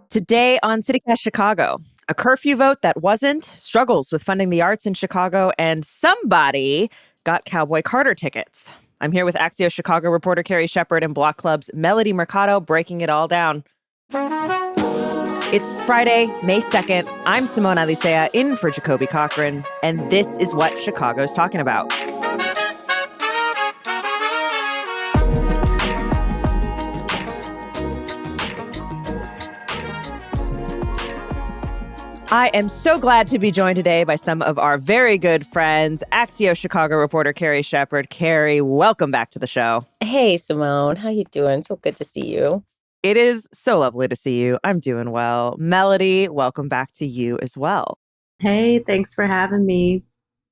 Today on CityCast Chicago, a curfew vote that wasn't, struggles with funding the arts in Chicago, and somebody got Cowboy Carter tickets. I'm here with Axios Chicago reporter Carrie Shepard and Block Club's Melody Mercado breaking it all down. It's Friday, May 2nd. I'm Simone Alicea in for Jacoby Cochran, and this is what Chicago's talking about. I am so glad to be joined today by some of our very good friends, Axios Chicago reporter Carrie Shepard. Carrie, welcome back to the show. Hey, Simone. How you doing? So good to see you. It is so lovely to see you. I'm doing well. Melody, welcome back to you as well. Hey, thanks for having me.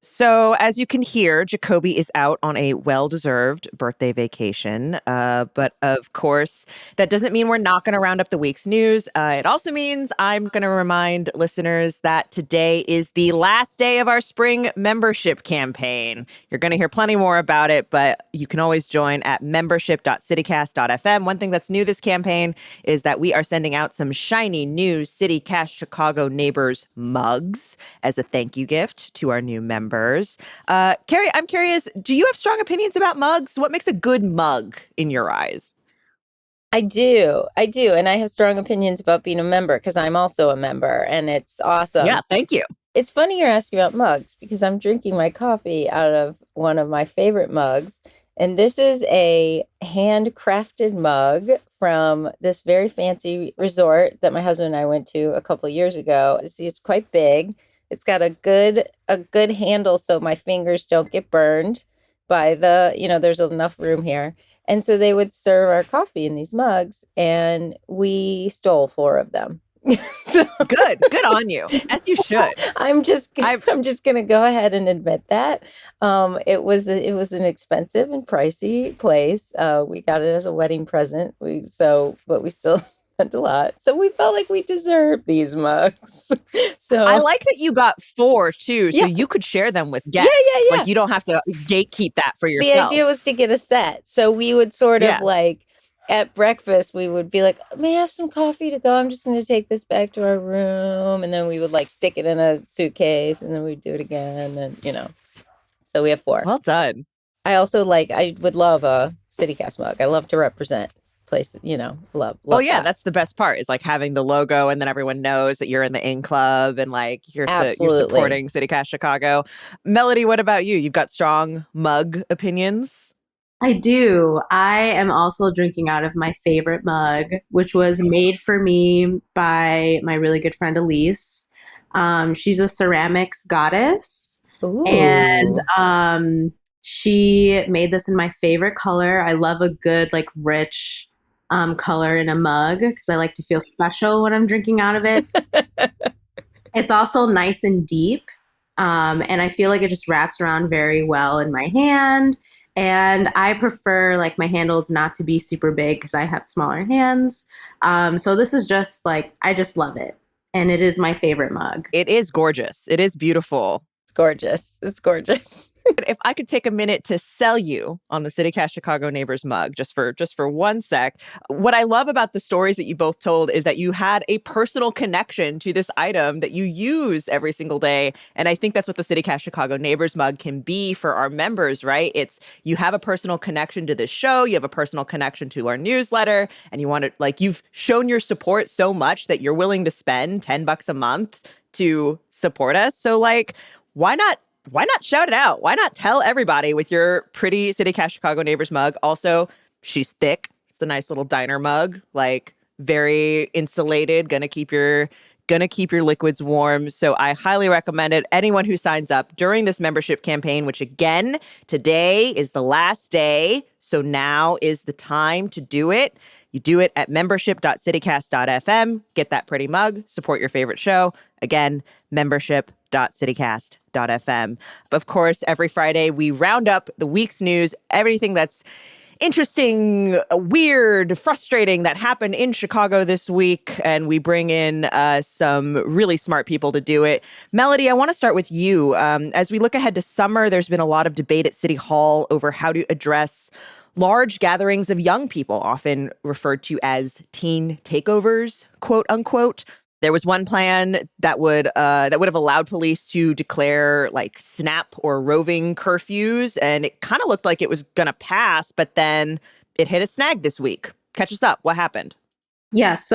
So, as you can hear, Jacoby is out on a well-deserved birthday vacation. But of course, that doesn't mean we're not going to round up the week's news. It also means I'm going to remind listeners that today is the last day of our spring membership campaign. You're going to hear plenty more about it, but you can always join at membership.citycast.fm. One thing that's new this campaign is that we are sending out some shiny new CityCast Chicago Neighbors mugs as a thank you gift to our new members. Carrie, I'm curious, do you have strong opinions about mugs? What makes a good mug in your eyes? I do. And I have strong opinions about being a member because I'm also a member and it's awesome. Yeah, thank you. It's funny you're asking about mugs because I'm drinking my coffee out of one of my favorite mugs. And this is a handcrafted mug from this very fancy resort that my husband and I went to a couple of years ago. It's quite big. It's got a good handle so my fingers don't get burned by there's enough room here. And so they would serve our coffee in these mugs and we stole 4 of them. Good on you, as you should. I'm just gonna go ahead and admit that it was an expensive and pricey place. We got it as a wedding present. But we still spent a lot, so we felt like we deserved these mugs. So I like that you got 4 too, so yeah. You could share them with guests. Yeah. Like you don't have to gatekeep that for yourself. The idea was to get a set, so we would sort of like. At breakfast, we would be like, may I have some coffee to go? I'm just going to take this back to our room. And then we would like stick it in a suitcase and then we'd do it again. And, so we have 4. Well done. I would love a CityCast mug. I love to represent places, love Oh, yeah, that. that's the best part is like having the logo and then everyone knows that you're in the In Club and like you're supporting CityCast Chicago. Melody, what about you? You've got strong mug opinions? I do. I am also drinking out of my favorite mug, which was made for me by my really good friend Elise. She's a ceramics goddess. Ooh. And she made this in my favorite color. I love a good, like, rich color in a mug because I like to feel special when I'm drinking out of it. It's also nice and deep. And I feel like it just wraps around very well in my hand. And I prefer like my handles not to be super big because I have smaller hands. So this is just like, I just love it. And it is my favorite mug. It is gorgeous. It is beautiful. It's gorgeous. If I could take a minute to sell you on the CityCast Chicago Neighbors mug just for one sec. What I love about the stories that you both told is that you had a personal connection to this item that you use every single day. And I think that's what the CityCast Chicago Neighbors mug can be for our members, right? It's you have a personal connection to this show, you have a personal connection to our newsletter, and you want to like you've shown your support so much that you're willing to spend $10 a month to support us. So like why not shout it out? Why not tell everybody with your pretty CityCast Chicago Neighbors mug? Also, she's thick. It's a nice little diner mug, like very insulated, gonna keep your liquids warm. So I highly recommend it. Anyone who signs up during this membership campaign, which again, today is the last day. So now is the time to do it. You do it at membership.citycast.fm. Get that pretty mug. Support your favorite show. Again, membership.citycast.fm. Of course, every Friday, we round up the week's news, everything that's interesting, weird, frustrating that happened in Chicago this week. And we bring in some really smart people to do it. Melody, I want to start with you. As we look ahead to summer, there's been a lot of debate at City Hall over how to address large gatherings of young people, often referred to as teen takeovers, quote unquote. There was one plan that would have allowed police to declare like snap or roving curfews, and it kind of looked like it was going to pass, but then it hit a snag this week. Catch us up. What happened? Yes,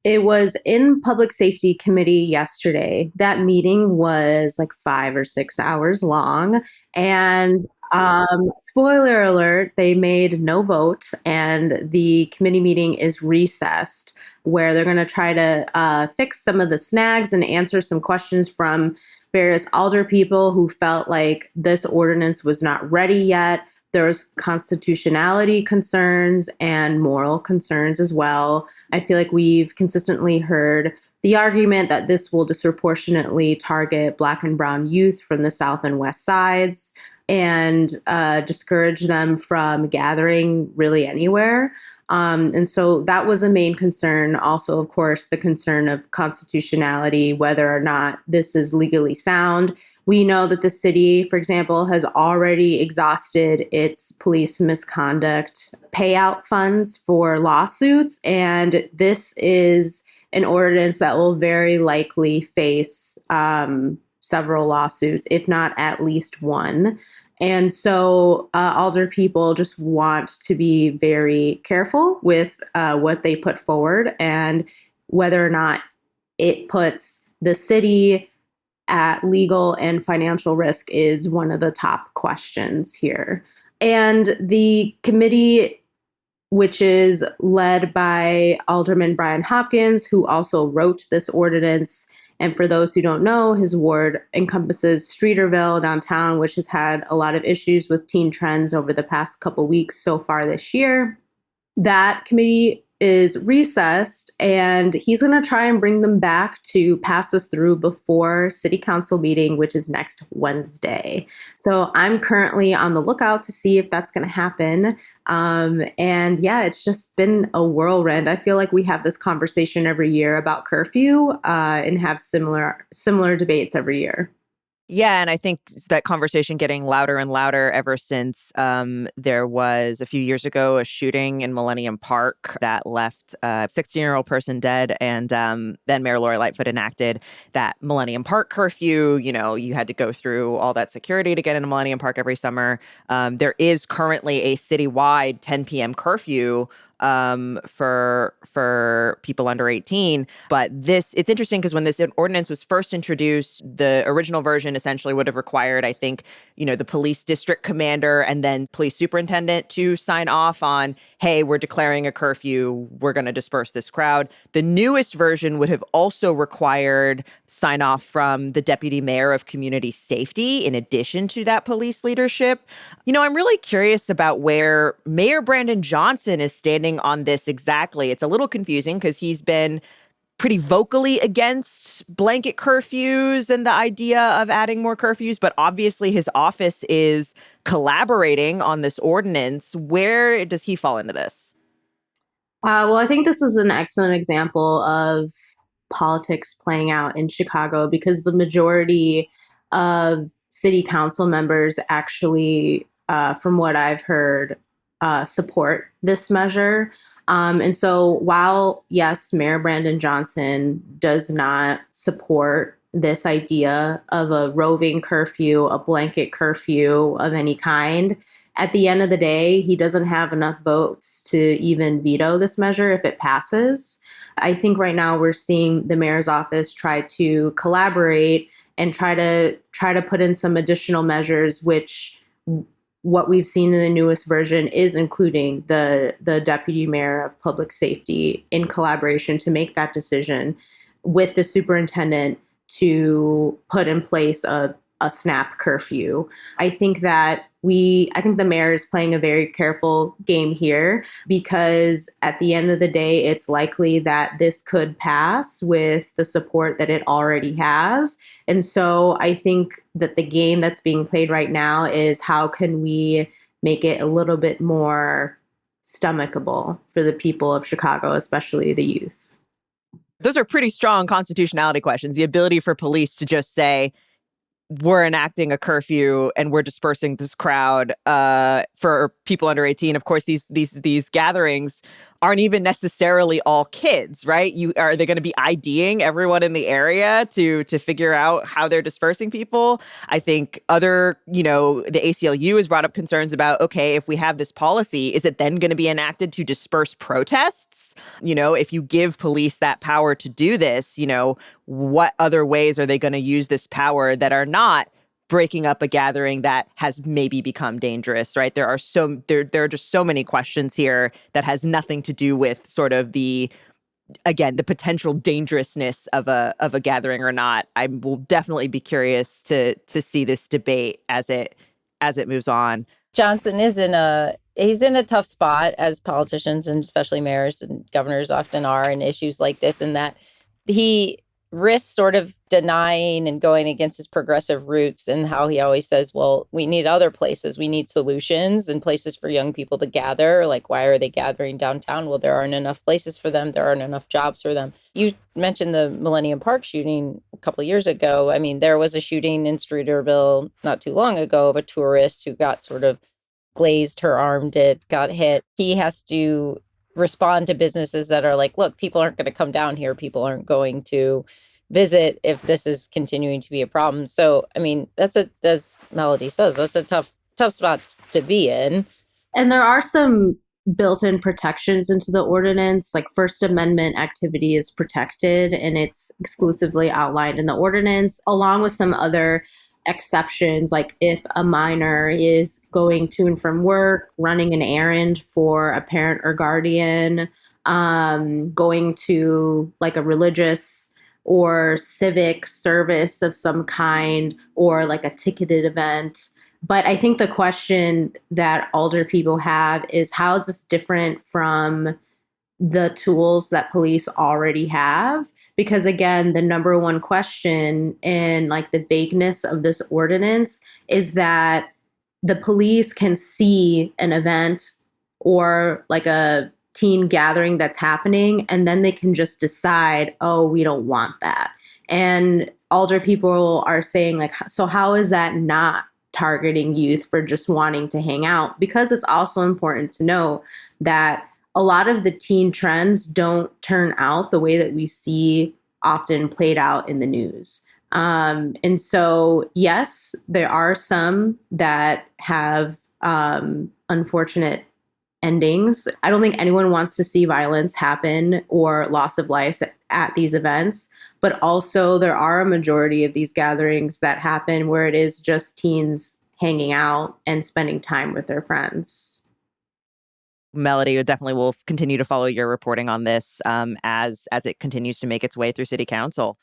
it was in public safety committee yesterday. That meeting was like 5 or 6 hours long. And spoiler alert, they made no vote, and the committee meeting is recessed, where they're going to try to fix some of the snags and answer some questions from various alder people who felt like this ordinance was not ready yet. There's constitutionality concerns and moral concerns as well. I feel like we've consistently heard the argument that this will disproportionately target Black and Brown youth from the South and West sides and discourage them from gathering really anywhere. And so that was a main concern. Also, of course, the concern of constitutionality, whether or not this is legally sound. We know that the city, for example, has already exhausted its police misconduct payout funds for lawsuits. And this is an ordinance that will very likely face several lawsuits, if not at least one. And so alder people just want to be very careful with what they put forward and whether or not it puts the city at legal and financial risk is one of the top questions here. And the committee, which is led by Alderman Brian Hopkins, who also wrote this ordinance. And for those who don't know, his ward encompasses Streeterville downtown, which has had a lot of issues with teen trends over the past couple weeks so far this year. That committee is recessed, and he's going to try and bring them back to pass us through before city council meeting, which is next Wednesday. So I'm currently on the lookout to see if that's going to happen. And yeah, it's just been a whirlwind. I feel like we have this conversation every year about curfew and have similar debates every year. Yeah, and I think that conversation getting louder and louder ever since there was a few years ago a shooting in Millennium Park that left a 16-year-old person dead, and then Mayor Lori Lightfoot enacted that Millennium Park curfew. You know, you had to go through all that security to get into Millennium Park every summer. There is currently a citywide 10 p.m. curfew for people under 18. But it's interesting because when this ordinance was first introduced, the original version essentially would have required, I think, the police district commander and then police superintendent to sign off on, hey, we're declaring a curfew, we're going to disperse this crowd. The newest version would have also required sign off from the deputy mayor of community safety in addition to that police leadership. I'm really curious about where Mayor Brandon Johnson is standing on this exactly. It's a little confusing because he's been pretty vocally against blanket curfews and the idea of adding more curfews, but obviously his office is collaborating on this ordinance. Where does he fall into this? Well, I think this is an excellent example of politics playing out in Chicago because the majority of city council members actually, from what I've heard, support this measure. And so while, yes, Mayor Brandon Johnson does not support this idea of a roving curfew, a blanket curfew of any kind, at the end of the day, he doesn't have enough votes to even veto this measure if it passes. I think right now we're seeing the mayor's office try to collaborate and try to put in some additional measures, which what we've seen in the newest version is including the deputy mayor of public safety in collaboration to make that decision with the superintendent to put in place a snap curfew. I think the mayor is playing a very careful game here because at the end of the day, it's likely that this could pass with the support that it already has. And so I think that the game that's being played right now is how can we make it a little bit more stomachable for the people of Chicago, especially the youth. Those are pretty strong constitutionality questions. The ability for police to just say, we're enacting a curfew and we're dispersing this crowd for people under 18. Of course, these gatherings aren't even necessarily all kids, right? Are they going to be IDing everyone in the area to figure out how they're dispersing people? I think the ACLU has brought up concerns about, okay, if we have this policy, is it then going to be enacted to disperse protests? If you give police that power to do this, what other ways are they going to use this power that are not breaking up a gathering that has maybe become dangerous, right? There are just so many questions here that has nothing to do with sort of the potential dangerousness of a gathering or not. I will definitely be curious to see this debate as it moves on. Johnson is he's in a tough spot, as politicians and especially mayors and governors often are in issues like this, in that he risks sort of denying and going against his progressive roots, and how he always says, well, we need other places. We need solutions and places for young people to gather. Like, why are they gathering downtown? Well, there aren't enough places for them. There aren't enough jobs for them. You mentioned the Millennium Park shooting a couple of years ago. I mean, there was a shooting in Streeterville not too long ago of a tourist who got sort of glazed, her arm got hit. He has to respond to businesses that are like, look, people aren't going to come down here. People aren't going to visit if this is continuing to be a problem. So, I mean, as Melody says, that's a tough spot to be in. And there are some built-in protections into the ordinance, like First Amendment activity is protected and it's exclusively outlined in the ordinance, along with some other exceptions, like if a minor is going to and from work, running an errand for a parent or guardian, going to like a religious or civic service of some kind, or like a ticketed event. But I think the question that older people have is, how is this different from the tools that police already have? Because again, the number one question in like the vagueness of this ordinance is that the police can see an event or like a teen gathering that's happening, and then they can just decide, oh, we don't want that. And older people are saying, like, so how is that not targeting youth for just wanting to hang out? Because it's also important to know that a lot of the teen trends don't turn out the way that we see often played out in the news. And so, yes, there are some that have unfortunate endings. I don't think anyone wants to see violence happen or loss of life at these events, but also there are a majority of these gatherings that happen where it is just teens hanging out and spending time with their friends. Melody definitely will continue to follow your reporting on this as it continues to make its way through City Council.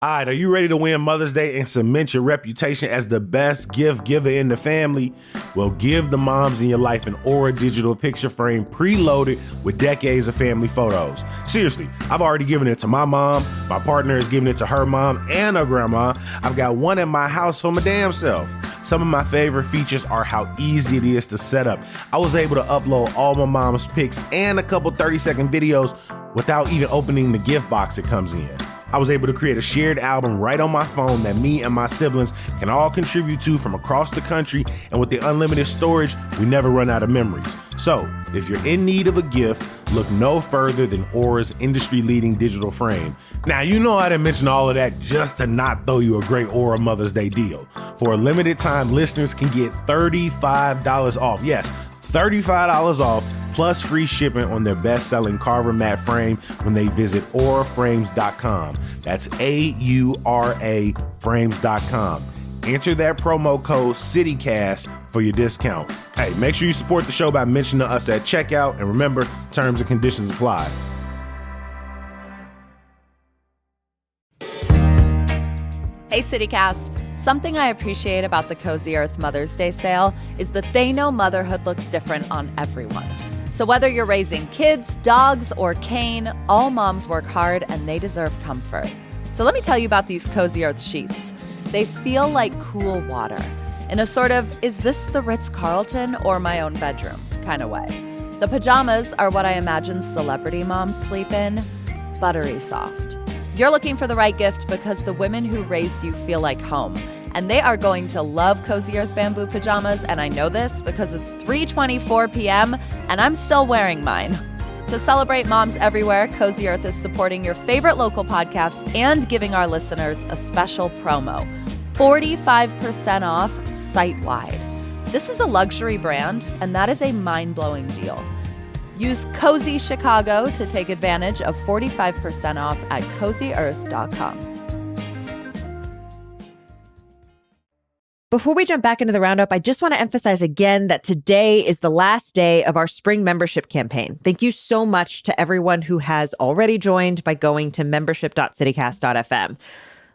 All right, are you ready to win Mother's Day and cement your reputation as the best gift giver in the family? Well, give the moms in your life an Aura digital picture frame preloaded with decades of family photos. Seriously, I've already given it to my mom. My partner has given it to her mom and her grandma. I've got one at my house for my damn self. Some of my favorite features are how easy it is to set up. I was able to upload all my mom's pics and a couple 30-second videos without even opening the gift box it comes in. I was able to create a shared album right on my phone that me and my siblings can all contribute to from across the country, and with the unlimited storage, we never run out of memories. So, if you're in need of a gift, look no further than Aura's industry-leading digital frame. Now, you know I didn't mention all of that just to not throw you a great Aura Mother's Day deal. For a limited time, listeners can get $35 off. Yes, $35 off, plus free shipping on their best-selling Carver matte frame when they visit auraframes.com. That's AURA frames.com. Enter that promo code CityCast for your discount. Hey, make sure you support the show by mentioning us at checkout, and remember, terms and conditions apply. Hey CityCast, something I appreciate about the Cozy Earth Mother's Day sale is that they know motherhood looks different on everyone. So whether you're raising kids, dogs, or cane, all moms work hard and they deserve comfort. So let me tell you about these Cozy Earth sheets. They feel like cool water, in a sort of, is this the Ritz-Carlton or my own bedroom kind of way. The pajamas are what I imagine celebrity moms sleep in, buttery soft. You're looking for the right gift because the women who raised you feel like home. And they are going to love Cozy Earth bamboo pajamas, and I know this because it's 3:24 p.m. and I'm still wearing mine. To celebrate moms everywhere, Cozy Earth is supporting your favorite local podcast and giving our listeners a special promo. 45% off site-wide. This is a luxury brand, and that is a mind-blowing deal. Use Cozy Chicago to take advantage of 45% off at CozyEarth.com. Before we jump back into the roundup, I just want to emphasize again that today is the last day of our spring membership campaign. Thank you so much to everyone who has already joined by going to membership.citycast.fm.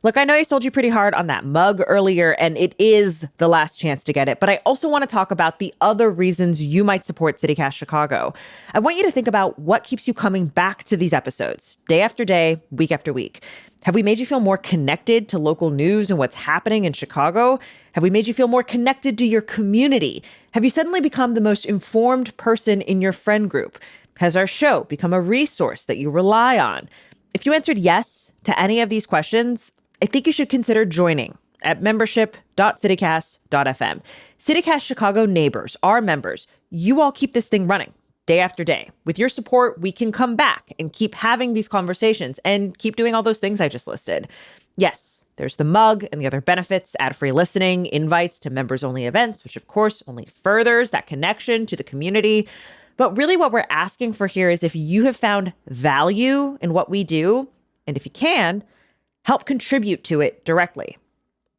Look, I know I sold you pretty hard on that mug earlier, and it is the last chance to get it, but I also want to talk about the other reasons you might support CityCast Chicago. I want you to think about what keeps you coming back to these episodes, day after day, week after week. Have we made you feel more connected to local news and what's happening in Chicago? Have we made you feel more connected to your community? Have you suddenly become the most informed person in your friend group? Has our show become a resource that you rely on? If you answered yes to any of these questions, I think you should consider joining at membership.citycast.fm. CityCast Chicago neighbors, our members, you all keep this thing running day after day. With your support, we can come back and keep having these conversations and keep doing all those things I just listed. Yes, there's the mug and the other benefits, ad-free listening, invites to members-only events, which of course only furthers that connection to the community. But really what we're asking for here is if you have found value in what we do, and if you can, help contribute to it directly.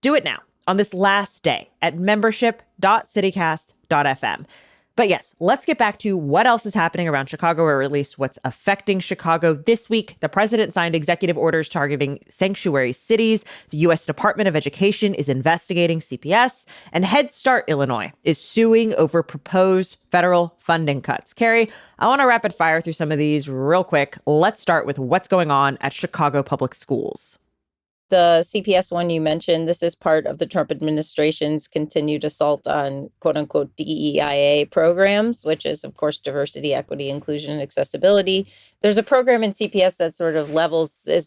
Do it now on this last day at membership.citycast.fm. But yes, let's get back to what else is happening around Chicago, or at least what's affecting Chicago. This week, the president signed executive orders targeting sanctuary cities. The U.S. Department of Education is investigating CPS, and Head Start Illinois is suing over proposed federal funding cuts. Carrie, I want to rapid fire through some of these real quick. Let's start with what's going on at Chicago Public Schools. The CPS one you mentioned, this is part of the Trump administration's continued assault on quote unquote DEIA programs, which is, of course, diversity, equity, inclusion, and accessibility. There's a program in CPS that sort of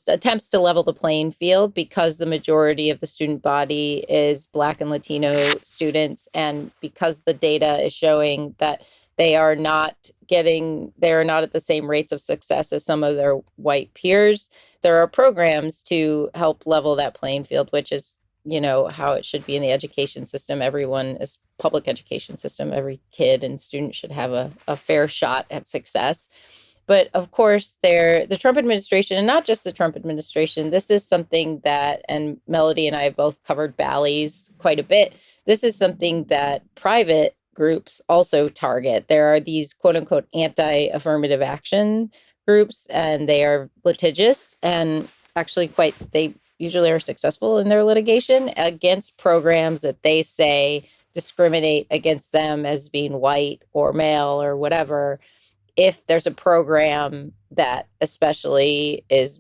attempts to level the playing field because the majority of the student body is Black and Latino students. And because the data is showing that they are not at the same rates of success as some of their white peers, there are programs to help level that playing field, which is, how it should be in the education system. Everyone is public education system. Every kid and student should have a fair shot at success. But of course, the Trump administration, and not just the Trump administration, this is something that, and Melody and I have both covered Bally's quite a bit. This is something that private groups also target. There are these quote unquote anti-affirmative action groups, and they are litigious and actually they usually are successful in their litigation against programs that they say discriminate against them as being white or male or whatever. If there's a program that especially is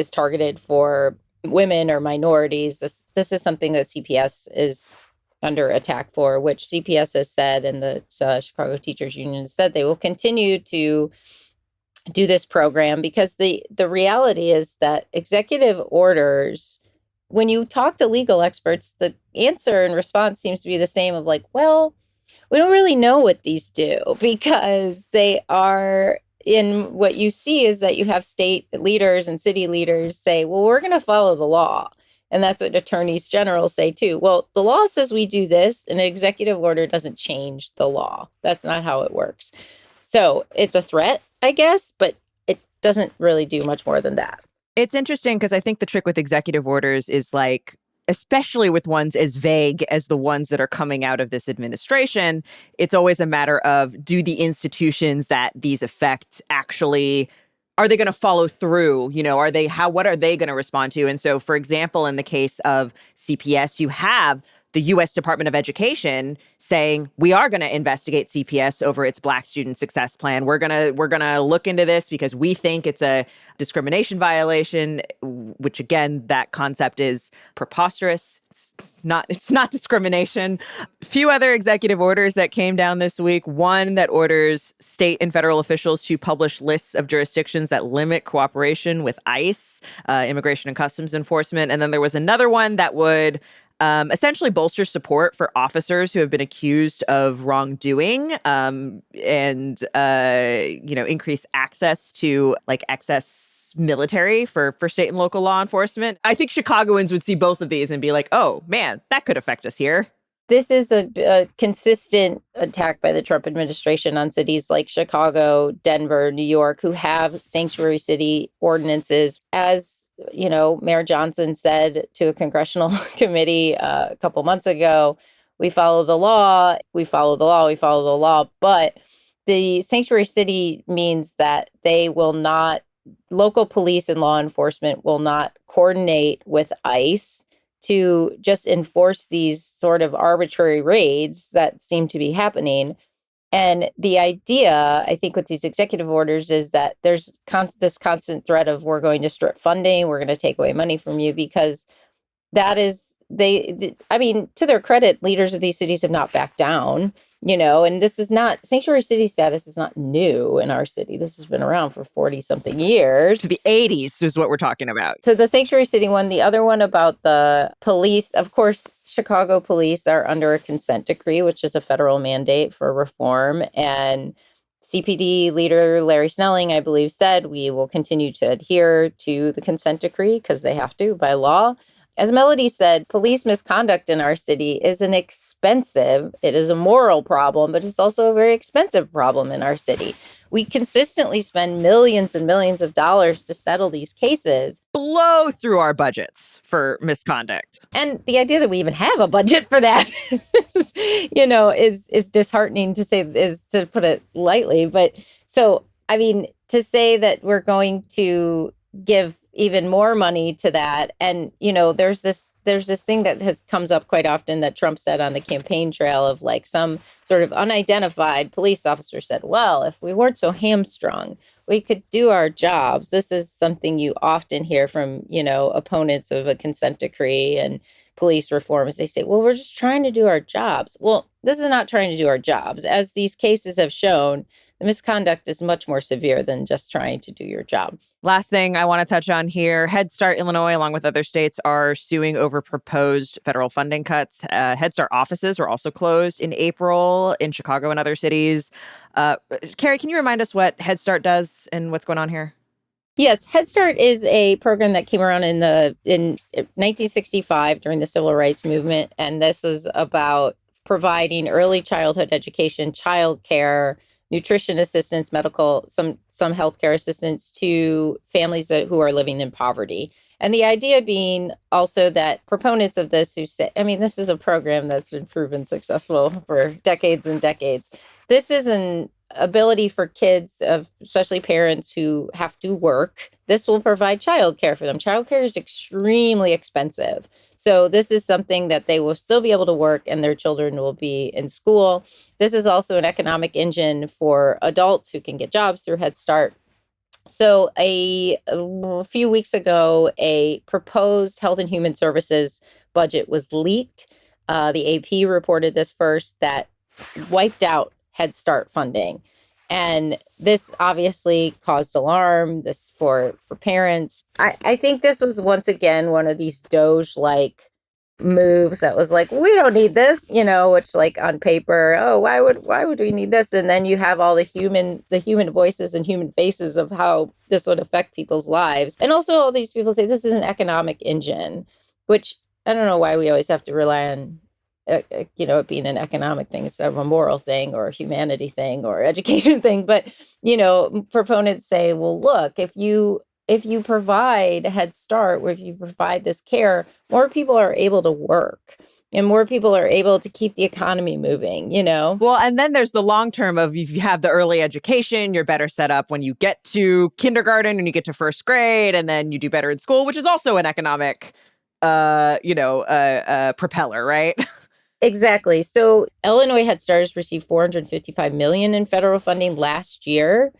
targeted for women or minorities, this is something that CPS is under attack for, which CPS has said, and the Chicago Teachers Union has said they will continue to do this program because the reality is that executive orders, when you talk to legal experts, the answer and response seems to be the same of like, well, we don't really know what these do because they are in what you see is that you have state leaders and city leaders say, well, we're going to follow the law. And that's what attorneys general say, too. Well, the law says we do this, and an executive order doesn't change the law. That's not how it works. So it's a threat, I guess, but it doesn't really do much more than that. It's interesting because I think the trick with executive orders is like, especially with ones as vague as the ones that are coming out of this administration, it's always a matter of, do the institutions that these affect actually, are they going to follow through? What are they going to respond to? And so, for example, in the case of CPS, you have the U.S. Department of Education saying we are going to investigate CPS over its Black Student Success Plan. We're gonna look into this because we think it's a discrimination violation. Which again, that concept is preposterous. It's not discrimination. Few other executive orders that came down this week. One that orders state and federal officials to publish lists of jurisdictions that limit cooperation with ICE, Immigration and Customs Enforcement. And then there was another one that would essentially bolster support for officers who have been accused of wrongdoing, and increase access to like excess military for state and local law enforcement. I think Chicagoans would see both of these and be like, oh man, that could affect us here. This is a consistent attack by the Trump administration on cities like Chicago, Denver, New York, who have sanctuary city ordinances. As you know, Mayor Johnson said to a congressional committee a couple months ago, we follow the law, we follow the law, we follow the law. But the sanctuary city means that local police and law enforcement will not coordinate with ICE to just enforce these sort of arbitrary raids that seem to be happening. And the idea, I think, with these executive orders is that there's this constant threat of we're going to strip funding, we're going to take away money from you, because that is, to their credit, leaders of these cities have not backed down, and this is not, sanctuary city status is not new in our city. This has been around for 40 something years. To the 80s is what we're talking about. So the sanctuary city one, the other one about the police, of course, Chicago police are under a consent decree, which is a federal mandate for reform. And CPD leader Larry Snelling, I believe, said we will continue to adhere to the consent decree because they have to by law. As Melody said, police misconduct in our city is it is a moral problem, but it's also a very expensive problem in our city. We consistently spend millions and millions of dollars to settle these cases. Blow through our budgets for misconduct. And the idea that we even have a budget for that is disheartening to put it lightly. But so, to say that we're going to give even more money to that. And, there's this thing that comes up quite often that Trump said on the campaign trail of like some sort of unidentified police officer said, well, if we weren't so hamstrung, we could do our jobs. This is something you often hear from, opponents of a consent decree and police reform as they say, well, we're just trying to do our jobs. Well, this is not trying to do our jobs. As these cases have shown, the misconduct is much more severe than just trying to do your job. Last thing I want to touch on here, Head Start Illinois, along with other states, are suing over proposed federal funding cuts. Head Start offices were also closed in April in Chicago and other cities. Carrie, can you remind us what Head Start does and what's going on here? Yes, Head Start is a program that came around in 1965 during the Civil Rights Movement. And this is about providing early childhood education, childcare, nutrition assistance, some healthcare assistance to families who are living in poverty. And the idea being also that proponents of this who say, this is a program that's been proven successful for decades and decades. This is an ability for kids, especially parents who have to work. This will provide childcare for them. Childcare is extremely expensive. So this is something that they will still be able to work and their children will be in school. This is also an economic engine for adults who can get jobs through Head Start. So a few weeks ago, a proposed Health and Human Services budget was leaked. The AP reported this first, that wiped out Head Start funding. And this obviously caused alarm, this for parents. I think this was once again one of these Doge-like moves that was like, we don't need this, which like on paper, oh, why would we need this? And then you have all the human voices and human faces of how this would affect people's lives. And also all these people say this is an economic engine, which I don't know why we always have to rely on it being an economic thing instead of a moral thing or a humanity thing or education thing. But, proponents say, well, look, if you provide a Head Start, where if you provide this care, more people are able to work and more people are able to keep the economy moving, Well, and then there's the long term of if you have the early education, you're better set up when you get to kindergarten and you get to first grade, and then you do better in school, which is also an economic, propeller, right? Exactly. So Illinois Head Start received $455 million in federal funding last year,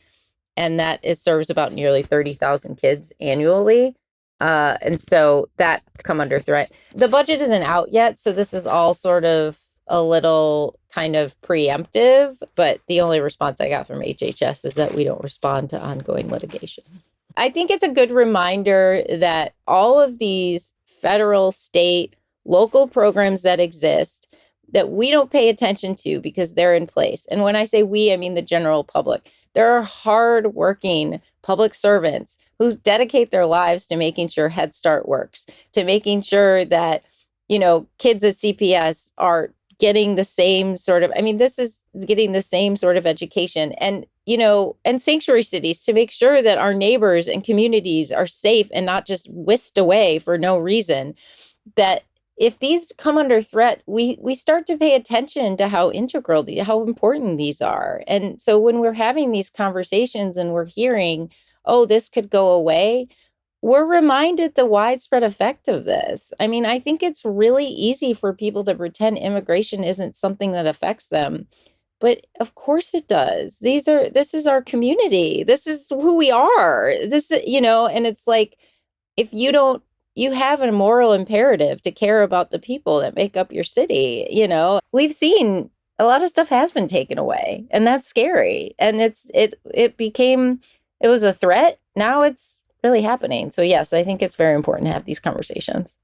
and serves about nearly 30,000 kids annually. And so that come under threat. The budget isn't out yet, so this is all sort of a little kind of preemptive, but the only response I got from HHS is that we don't respond to ongoing litigation. I think it's a good reminder that all of these federal, state, local programs that exist that we don't pay attention to because they're in place. And when I say we, I mean the general public. There are hardworking public servants who dedicate their lives to making sure Head Start works, to making sure that, kids at CPS are getting the same sort of, this is getting the same sort of education. And and sanctuary cities to make sure that our neighbors and communities are safe and not just whisked away for no reason. That if these come under threat, we start to pay attention to how integral, how important these are. And so when we're having these conversations and we're hearing, oh, this could go away, we're reminded the widespread effect of this. I think it's really easy for people to pretend immigration isn't something that affects them. But of course it does. This is our community. This is who we are. And it's like, if you have a moral imperative to care about the people that make up your city. We've seen a lot of stuff has been taken away, and that's scary. And it was a threat. Now it's really happening. So yes, I think it's very important to have these conversations.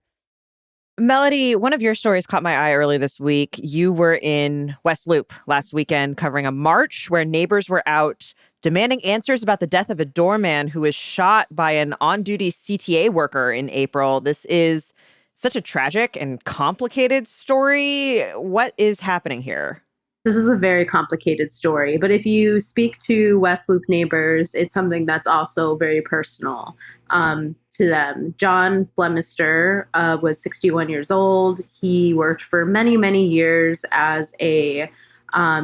Melody, one of your stories caught my eye early this week. You were in West Loop last weekend covering a march where neighbors were out demanding answers about the death of a doorman who was shot by an on-duty CTA worker in April. This is such a tragic and complicated story. What is happening here? This is a very complicated story, but if you speak to West Loop neighbors, it's something that's also very personal to them. John Flemister was 61 years old. He worked for many, many years as a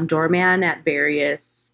doorman at various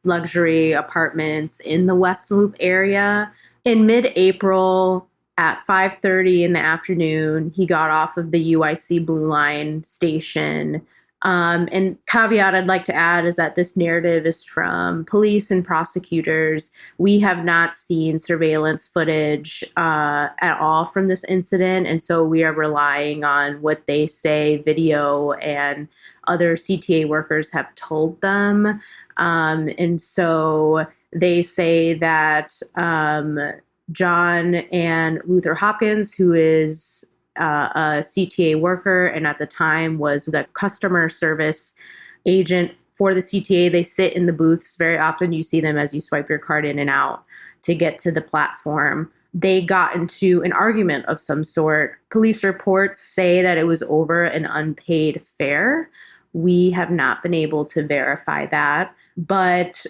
luxury apartments in the West Loop area. In mid-April, at 5:30 in the afternoon, he got off of the UIC Blue Line station. And caveat I'd like to add is that this narrative is from police and prosecutors. We have not seen surveillance footage at all from this incident. And so we are relying on what they say video and other CTA workers have told them. And so they say that John and Luther Hopkins, who is a CTA worker and at the time was the customer service agent for the CTA, they sit in the booths. Very often you see them as you swipe your card in and out to get to the platform. They got into an argument of some sort. Police reports say that it was over an unpaid fare. We have not been able to verify that. But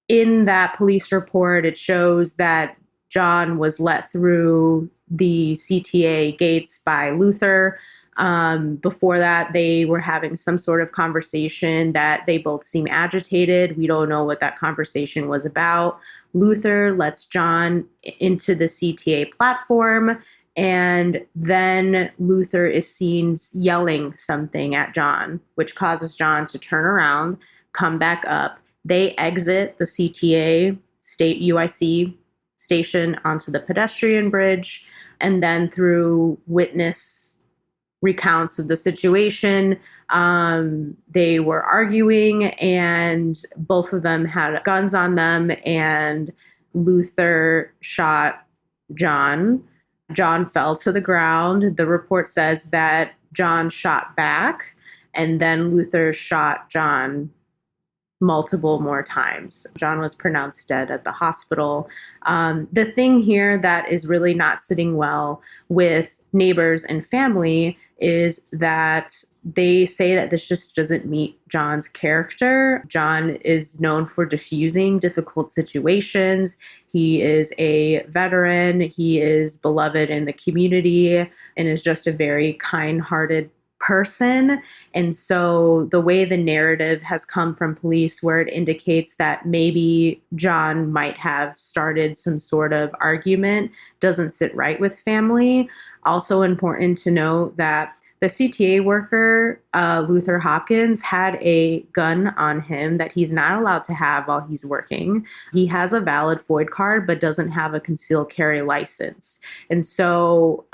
in that police report, it shows that John was let through the CTA gates by Luther. Before that, they were having some sort of conversation that they both seem agitated. We don't know what that conversation was about. Luther lets John into the CTA platform, and then Luther is seen yelling something at John, which causes John to turn around, come back up. They exit the CTA state UIC station onto the pedestrian bridge, and then through witness recounts of the situation, they were arguing and both of them had guns on them, and Luther shot John. John fell to the ground. The report says that John shot back, and then Luther shot John multiple more times. John was pronounced dead at the hospital. The thing here that is really not sitting well with neighbors and family is that they say that this just doesn't meet John's character. John is known for diffusing difficult situations. He is a veteran. He is beloved in the community and is just a very kind-hearted person. And so the way the narrative has come from police, where it indicates that maybe John might have started some sort of argument, doesn't sit right with family. Also important to note that The CTA worker, Luther Hopkins, had a gun on him that he's not allowed to have while he's working. He has a valid FOID card, but doesn't have a concealed carry license. And so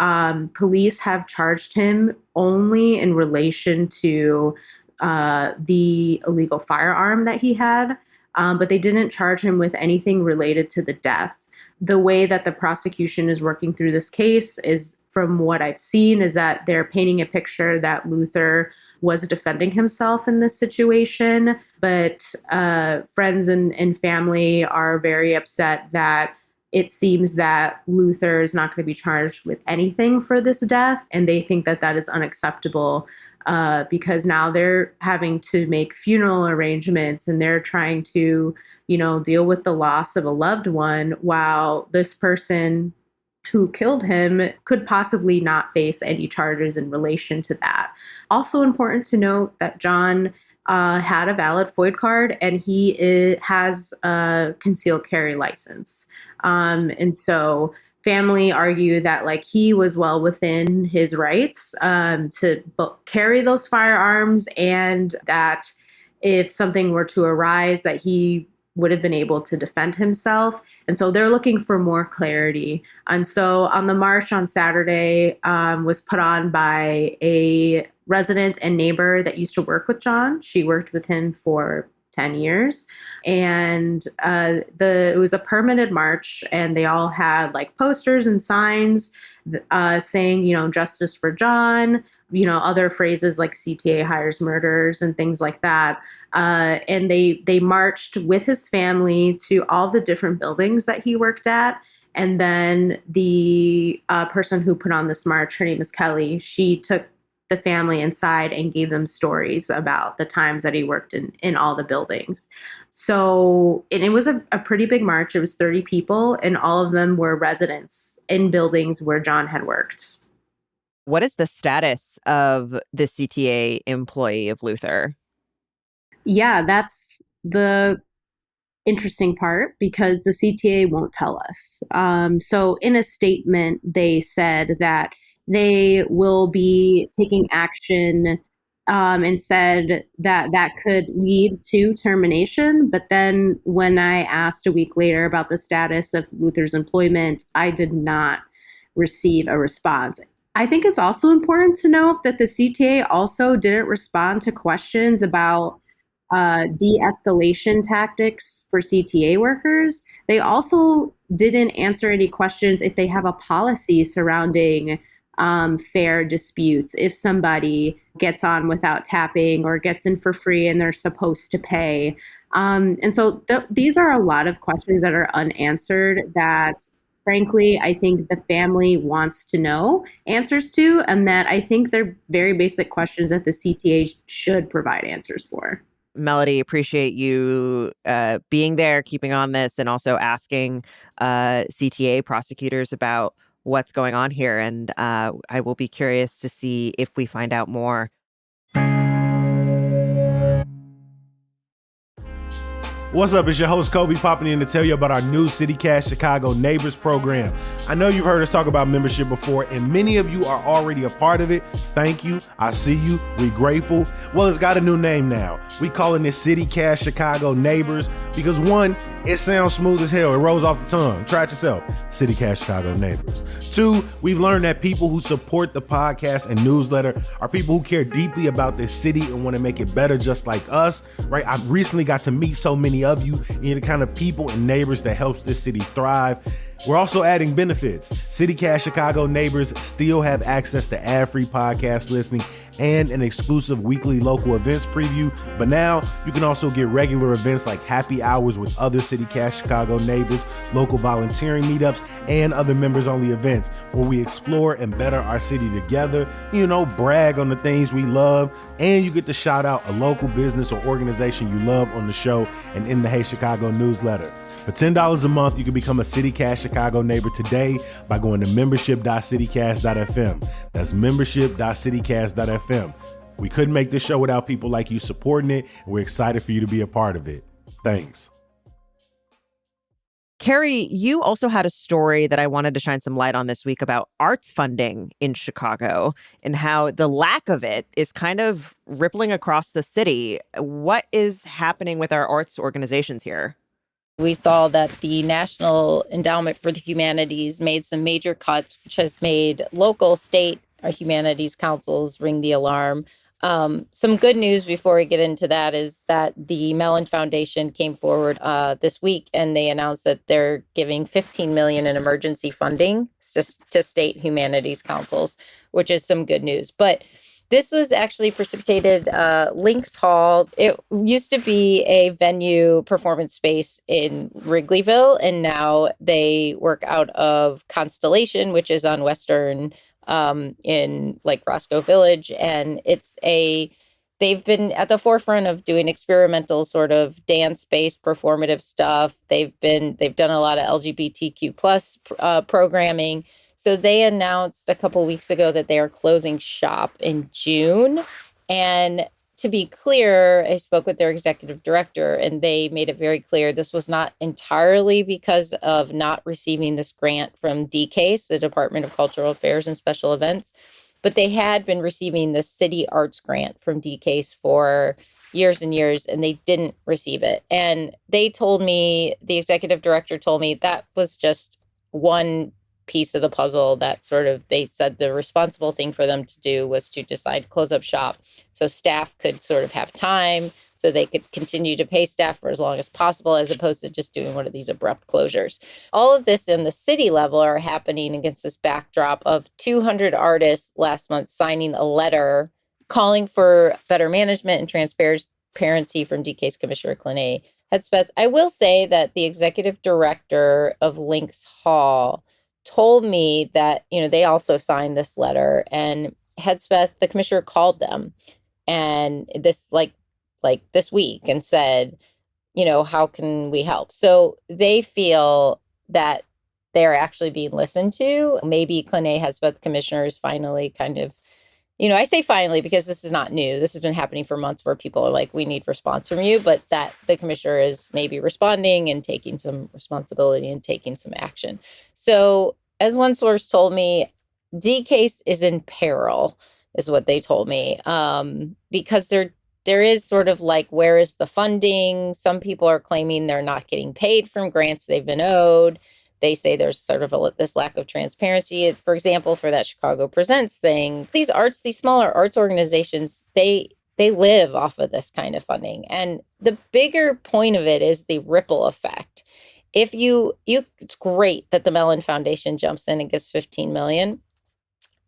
police have charged him only in relation to the illegal firearm that he had, but they didn't charge him with anything related to the death. The way that the prosecution is working through this case is, from what I've seen, is that they're painting a picture that Luther was defending himself in this situation. But friends and family are very upset that it seems that Luther is not going to be charged with anything for this death. And they think that that is unacceptable because now they're having to make funeral arrangements and they're trying to, deal with the loss of a loved one while this person who killed him could possibly not face any charges in relation to that. Also important to note that John had a valid FOID card and he has a concealed carry license. And so family argue that he was well within his rights to carry those firearms, and that if something were to arise that he would have been able to defend himself. And so they're looking for more clarity. And so on the march on Saturday was put on by a resident and neighbor that used to work with John. She worked with him for 10 years. And it was a permitted march, and they all had posters and signs saying, justice for John, other phrases like CTA hires murderers and things like that. And they marched with his family to all the different buildings that he worked at. And then the person who put on this march, her name is Kelly, she took the family inside and gave them stories about the times that he worked in all the buildings. So, and it was a pretty big march. It was 30 people, and all of them were residents in buildings where John had worked. What is the status of the CTA employee of Luther? Yeah, that's the interesting part, because the CTA won't tell us. So in a statement, they said that they will be taking action and said that that could lead to termination. But then when I asked a week later about the status of Luther's employment, I did not receive a response. I think it's also important to note that the CTA also didn't respond to questions about de-escalation tactics for CTA workers. They also didn't answer any questions if they have a policy surrounding fair disputes. If somebody gets on without tapping or gets in for free and they're supposed to pay. And so these are a lot of questions that are unanswered that, frankly, I think the family wants to know answers to, and that I think they're very basic questions that the CTA should provide answers for. Melody, appreciate you being there, keeping on this, and also asking CTA prosecutors about what's going on here. And I will be curious to see if we find out more. What's up? It's your host, Kobe, popping in to tell you about our new CityCast Chicago Neighbors program. I know you've heard us talk about membership before, and many of you are already a part of it. Thank you. I see you. We're grateful. Well, it's got a new name now. We calling it CityCast Chicago Neighbors because, one, it sounds smooth as hell. It rolls off the tongue. Try it yourself. CityCast Chicago Neighbors. Two, we've learned that people who support the podcast and newsletter are people who care deeply about this city and want to make it better just like us, right? I recently got to meet so many of you. You're the kind of people and neighbors that helps this city thrive. We're also adding benefits. CityCast Chicago Neighbors still have access to ad-free podcast listening and an exclusive weekly local events preview. But now you can also get regular events like happy hours with other CityCast Chicago neighbors, local volunteering meetups, and other members-only events where we explore and better our city together, brag on the things we love, and you get to shout out a local business or organization you love on the show and in the Hey Chicago newsletter. For $10 a month, you can become a CityCast Chicago neighbor today by going to membership.citycast.fm. That's membership.citycast.fm. We couldn't make this show without people like you supporting it, and we're excited for you to be a part of it. Thanks. Carrie, you also had a story that I wanted to shine some light on this week about arts funding in Chicago and how the lack of it is kind of rippling across the city. What is happening with our arts organizations here? We saw that the National Endowment for the Humanities made some major cuts, which has made local, state, humanities councils ring the alarm. Some good news before we get into that is that the Mellon Foundation came forward this week and they announced that they're giving $15 million in emergency funding to state humanities councils, which is some good news. But this was actually precipitated Lynx Hall. It used to be a venue performance space in Wrigleyville, and now they work out of Constellation, which is on Western in like Roscoe Village. And they've been at the forefront of doing experimental sort of dance-based performative stuff. They've done a lot of LGBTQ plus programming. So they announced a couple weeks ago that they are closing shop in June. And to be clear, I spoke with their executive director and they made it very clear this was not entirely because of not receiving this grant from DCASE, the Department of Cultural Affairs and Special Events, but they had been receiving the City Arts Grant from DCASE for years and years, and they didn't receive it. And they told me, the executive director told me that was just one piece of the puzzle that sort of, they said the responsible thing for them to do was to decide to close up shop so staff could sort of have time, so they could continue to pay staff for as long as possible, as opposed to just doing one of these abrupt closures. All of this in the city level are happening against this backdrop of 200 artists last month signing a letter calling for better management and transparency from DK's Commissioner Clene Hedspeth. I will say that the executive director of Lynx Hall told me that, they also signed this letter, and Hedspeth, the commissioner, called them and this this week and said, how can we help? So they feel that they're actually being listened to. Maybe Clene Hedspeth commissioner is finally kind of, I say finally because this is not new. This has been happening for months where people are like, we need response from you, but that the commissioner is maybe responding and taking some responsibility and taking some action. So as one source told me, DCASE is in peril, is what they told me, because there is sort of like, where is the funding? Some people are claiming they're not getting paid from grants they've been owed. They say there's sort of this lack of transparency. For example, for that Chicago Presents thing, these smaller arts organizations, they live off of this kind of funding. And the bigger point of it is the ripple effect. If it's great that the Mellon Foundation jumps in and gives 15 million,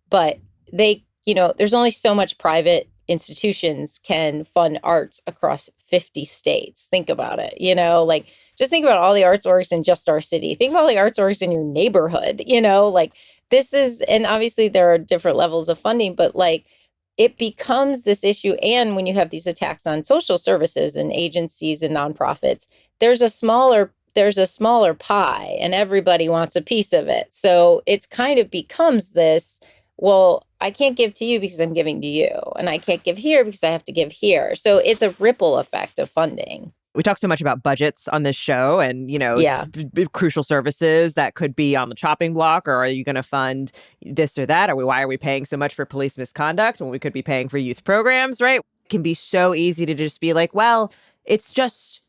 but there's only so much private institutions can fund arts across 50 states. Think about it, just think about all the arts orgs in just our city. Think about all the arts orgs in your neighborhood, this is, and obviously there are different levels of funding, but it becomes this issue. And when you have these attacks on social services and agencies and nonprofits, there's a smaller pie and everybody wants a piece of it. So it's kind of becomes this, well, I can't give to you because I'm giving to you, and I can't give here because I have to give here. So it's a ripple effect of funding. We talk so much about budgets on this show and, crucial services that could be on the chopping block, or are you going to fund this or that? Why are we paying so much for police misconduct when we could be paying for youth programs, right? It can be so easy to just be like, well, it's just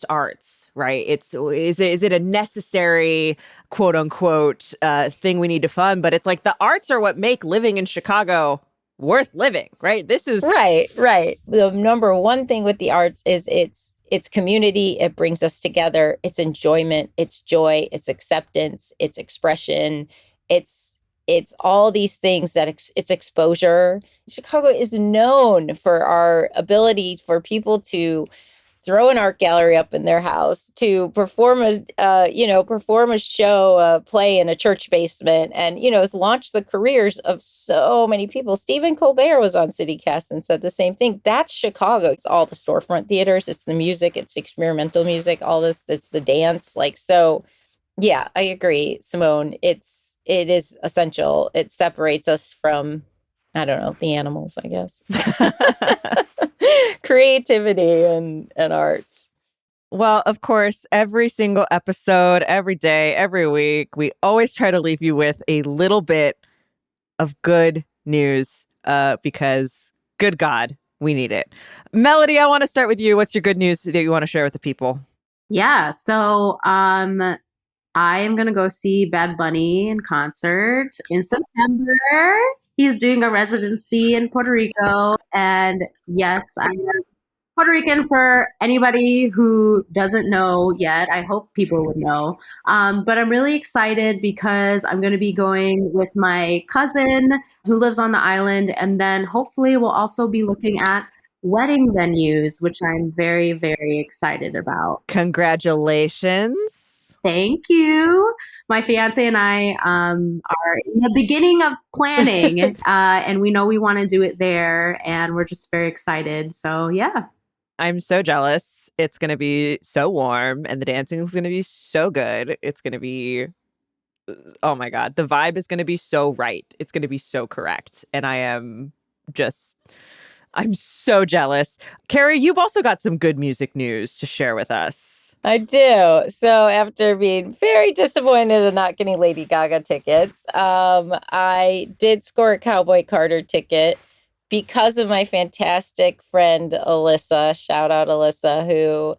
arts, right? Is it a necessary quote unquote thing we need to fund? But it's like the arts are what make living in Chicago worth living, right? This is right. The number one thing with the arts is it's community. It brings us together. It's enjoyment. It's joy. It's acceptance. It's expression. It's all these things that it's exposure. Chicago is known for our ability for people to throw an art gallery up in their house, to perform a show, a play in a church basement, and it's launched the careers of so many people. Stephen Colbert was on CityCast and said the same thing. That's Chicago. It's all the storefront theaters. It's the music. It's experimental music. All this. It's the dance. So, yeah, I agree, Simone. It is essential. It separates us from, I don't know, the animals, I guess. Creativity and arts. Well, of course, every single episode, every day, every week, we always try to leave you with a little bit of good news because, good God, we need it. Melody, I want to start with you. What's your good news that you want to share with the people? Yeah. So I am going to go see Bad Bunny in concert in September. He's doing a residency in Puerto Rico. And yes, I am Puerto Rican for anybody who doesn't know yet. I hope people would know. But I'm really excited because I'm going to be going with my cousin who lives on the island. And then hopefully we'll also be looking at wedding venues, which I'm very, very excited about. Congratulations. Thank you. My fiance and I are in the beginning of planning, and we know we want to do it there, and we're just very excited. So, yeah. I'm so jealous. It's going to be so warm and the dancing is going to be so good. It's going to be, oh my God, the vibe is going to be so right. It's going to be so correct. And just, I'm so jealous. Carrie, you've also got some good music news to share with us. I do. So after being very disappointed in not getting Lady Gaga tickets, I did score a Cowboy Carter ticket because of my fantastic friend Alyssa. Shout out Alyssa, who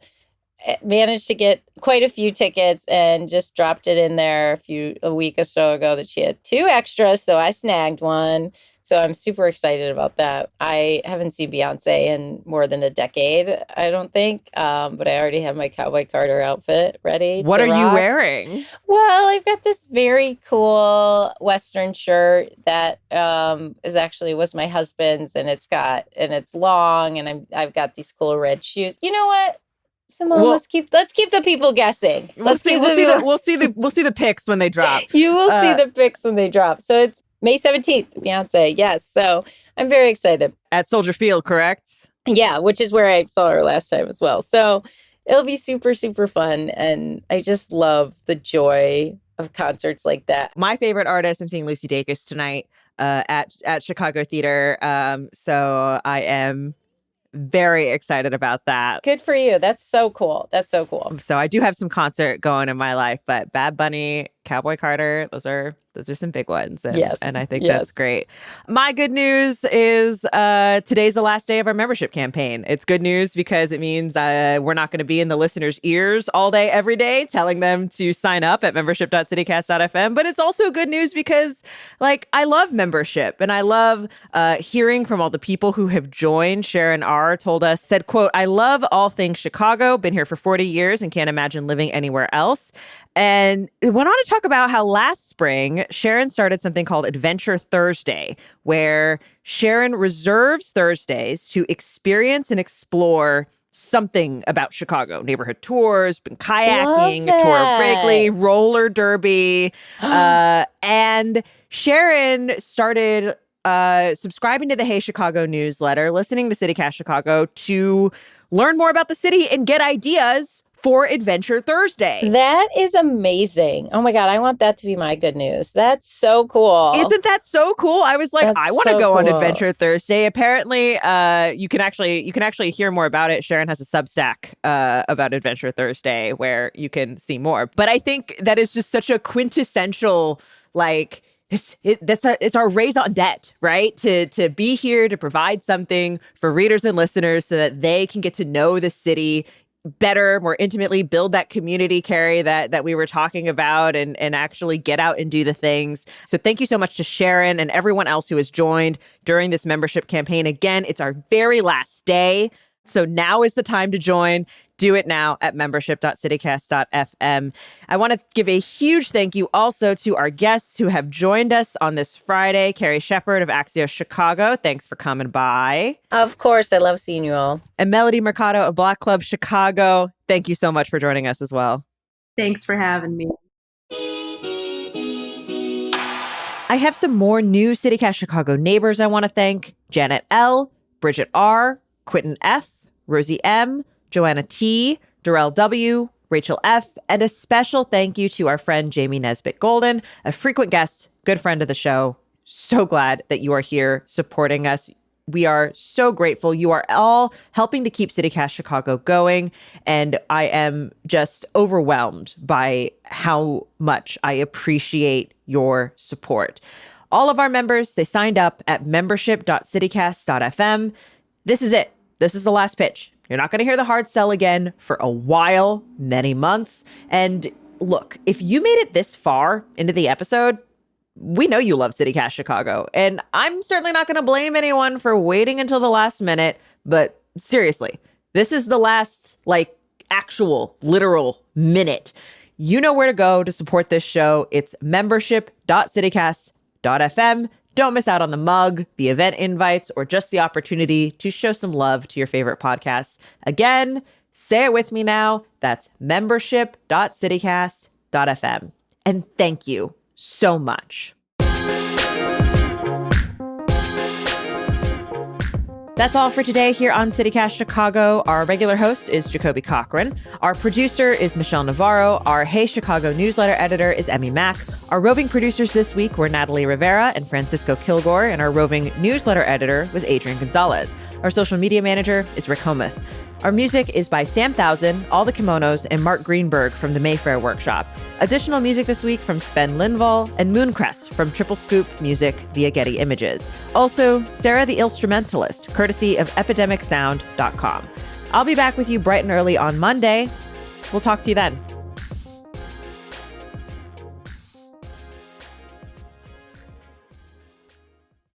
managed to get quite a few tickets and just dropped it in there a week or so ago that she had 2 extras, so I snagged one. So I'm super excited about that. I haven't seen Beyonce in more than a decade, I don't think, but I already have my Cowboy Carter outfit ready. What to are you rock. wearing? Well, I've got this very cool Western shirt that was my husband's, and it's long, and I've got these cool red shoes. You know what? Simone, Well, let's keep the people guessing. We'll see the pics when they drop. You will see the pics when they drop. So it's May 17th, Beyonce. Yes. So I'm very excited. At Soldier Field, correct? Yeah, which is where I saw her last time as well. So it'll be super, super fun. And I just love the joy of concerts like that. My favorite artist, I'm seeing Lucy Dacus tonight at Chicago Theater. So I am very excited about that. Good for you. That's so cool. That's so cool. So I do have some concert going in my life, but Bad Bunny, Cowboy Carter, those are some big ones. And, Yes. And I think that's great. My good news is today's the last day of our membership campaign. It's good news because it means we're not going to be in the listeners' ears all day, every day, telling them to sign up at membership.citycast.fm. But it's also good news because, like, I love membership and I love hearing from all the people who have joined. Sharon R. said, quote, "I love all things Chicago, been here for 40 years and can't imagine living anywhere else." And it went on to talk about how last spring, Sharon started something called Adventure Thursday, where Sharon reserves Thursdays to experience and explore something about Chicago. Neighborhood tours, been kayaking, a tour of Wrigley, roller derby. And Sharon started subscribing to the Hey Chicago newsletter, listening to CityCast Chicago to learn more about the city and get ideas for Adventure Thursday. That is amazing. Oh my God, I want that to be my good news. That's so cool. Isn't that so cool? I was like, That's I want to so go on cool. Adventure Thursday. Apparently, you can actually hear more about it. Sharon has a Substack about Adventure Thursday where you can see more. But I think that is just such a quintessential, like, it's our raison d'etre, right? To be here to provide something for readers and listeners so that they can get to know the city better, more intimately, build that community, Carrie, that we were talking about, and actually get out and do the things. So thank you so much to Sharon and everyone else who has joined during this membership campaign. Again, it's our very last day. So now is the time to join. Do it now at membership.citycast.fm. I want to give a huge thank you also to our guests who have joined us on this Friday. Carrie Shepard of Axios Chicago. Thanks for coming by. Of course. I love seeing you all. And Melody Mercado of Block Club Chicago. Thank you so much for joining us as well. Thanks for having me. I have some more new CityCast Chicago neighbors I want to thank. Janet L., Bridget R., Quentin F., Rosie M., Joanna T., Darrell W., Rachel F., and a special thank you to our friend Jamie Nesbitt Golden, a frequent guest, good friend of the show. So glad that you are here supporting us. We are so grateful. You are all helping to keep CityCast Chicago going. And I am just overwhelmed by how much I appreciate your support. All of our members, they signed up at membership.citycast.fm. This is it. This is the last pitch. You're not going to hear the hard sell again for a while, many months. And look, if you made it this far into the episode, we know you love CityCast Chicago. And I'm certainly not going to blame anyone for waiting until the last minute. But seriously, this is the last, actual, literal minute. You know where to go to support this show. It's membership.citycast.fm. Don't miss out on the mug, the event invites, or just the opportunity to show some love to your favorite podcast. Again, say it with me now. That's membership.citycast.fm. And thank you so much. That's all for today here on CityCast Chicago. Our regular host is Jacoby Cochran. Our producer is Michelle Navarro. Our Hey Chicago newsletter editor is Emmy Mack. Our roving producers this week were Natalie Rivera and Francisco Kilgore, and our roving newsletter editor was Adrian Gonzalez. Our social media manager is Rick Homuth. Our music is by Sam Thousand, All the Kimonos, and Mark Greenberg from the Mayfair Workshop. Additional music this week from Sven Lindvall and Mooncrest from Triple Scoop Music via Getty Images. Also, Sarah the Instrumentalist, courtesy of epidemicsound.com. I'll be back with you bright and early on Monday. We'll talk to you then.